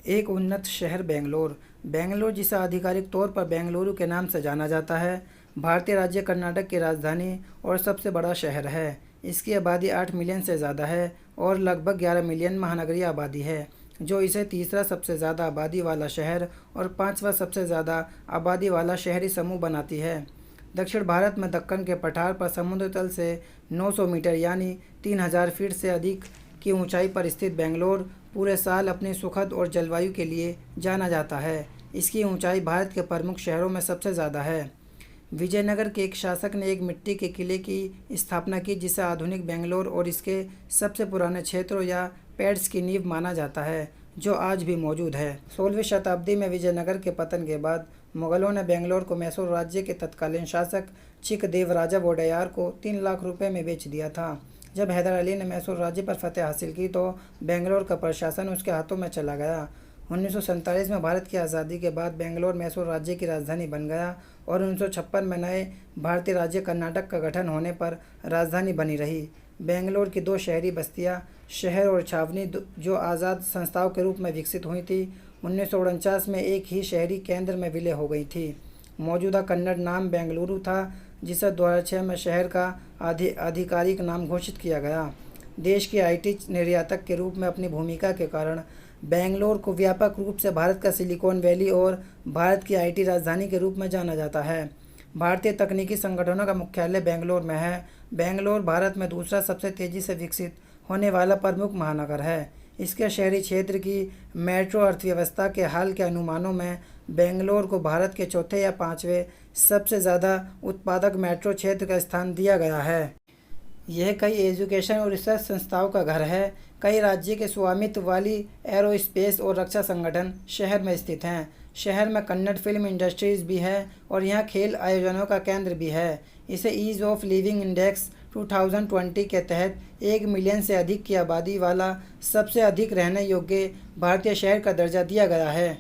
एक उन्नत शहर बेंगलोर। बेंगलोर, जिसे आधिकारिक तौर पर बेंगलुरु के नाम से जाना जाता है, भारतीय राज्य कर्नाटक की राजधानी और सबसे बड़ा शहर है। इसकी आबादी 8 मिलियन से ज़्यादा है और लगभग 11 मिलियन महानगरीय आबादी है, जो इसे तीसरा सबसे ज़्यादा आबादी वाला शहर और पांचवा सबसे ज़्यादा आबादी वाला शहरी समूह बनाती है। दक्षिण भारत में दक्कन के पठार पर समुद्र तल से 900 मीटर यानी 3000 फीट से अधिक की ऊंचाई पर स्थित बेंगलोर पूरे साल अपनी सुखद और जलवायु के लिए जाना जाता है। इसकी ऊंचाई भारत के प्रमुख शहरों में सबसे ज़्यादा है। विजयनगर के एक शासक ने एक मिट्टी के किले की स्थापना की, जिसे आधुनिक बेंगलोर और इसके सबसे पुराने क्षेत्रों या पैड्स की नींव माना जाता है, जो आज भी मौजूद है। 16वीं शताब्दी में विजयनगर के पतन के बाद मुगलों ने बेंगलोर को मैसूर राज्य के तत्कालीन शासक चिक्कदेवराजा वोडेयार को 3 लाख रुपए में बेच दिया था। जब हैदर अली ने मैसूर राज्य पर फतह हासिल की तो बेंगलोर का प्रशासन उसके हाथों में चला गया। 1947 में भारत की आज़ादी के बाद बेंगलोर मैसूर राज्य की राजधानी बन गया और 1956 में नए भारतीय राज्य कर्नाटक का गठन होने पर राजधानी बनी रही। बेंगलोर की 2 शहरी बस्तियां, शहर और छावनी, जो आज़ाद संस्थाओं के रूप में विकसित हुई थी, 1949 में एक ही शहरी केंद्र में विलय हो गई थी। मौजूदा कन्नड़ नाम बेंगलुरु था, जिसे 2006 में शहर का आधिकारिक नाम घोषित किया गया। देश की आईटी निर्यातक के रूप में अपनी भूमिका के कारण बेंगलोर को व्यापक रूप से भारत का सिलिकॉन वैली और भारत की आईटी राजधानी के रूप में जाना जाता है। भारतीय तकनीकी संगठनों का मुख्यालय बेंगलोर में है। बेंगलोर भारत में दूसरा सबसे तेज़ी से विकसित होने वाला प्रमुख महानगर है। इसके शहरी क्षेत्र की मेट्रो अर्थव्यवस्था के हाल के अनुमानों में बेंगलोर को भारत के चौथे या पांचवें सबसे ज़्यादा उत्पादक मेट्रो क्षेत्र का स्थान दिया गया है। यह कई एजुकेशन और रिसर्च संस्थाओं का घर है। कई राज्य के स्वामित्व वाली एरोस्पेस और रक्षा संगठन शहर में स्थित हैं। शहर में कन्नड़ फिल्म इंडस्ट्रीज भी है और यहाँ खेल आयोजनों का केंद्र भी है। इसे ईज़ ऑफ लिविंग इंडेक्स 2020 के तहत 1 मिलियन से अधिक की आबादी वाला सबसे अधिक रहने योग्य भारतीय शहर का दर्जा दिया गया है।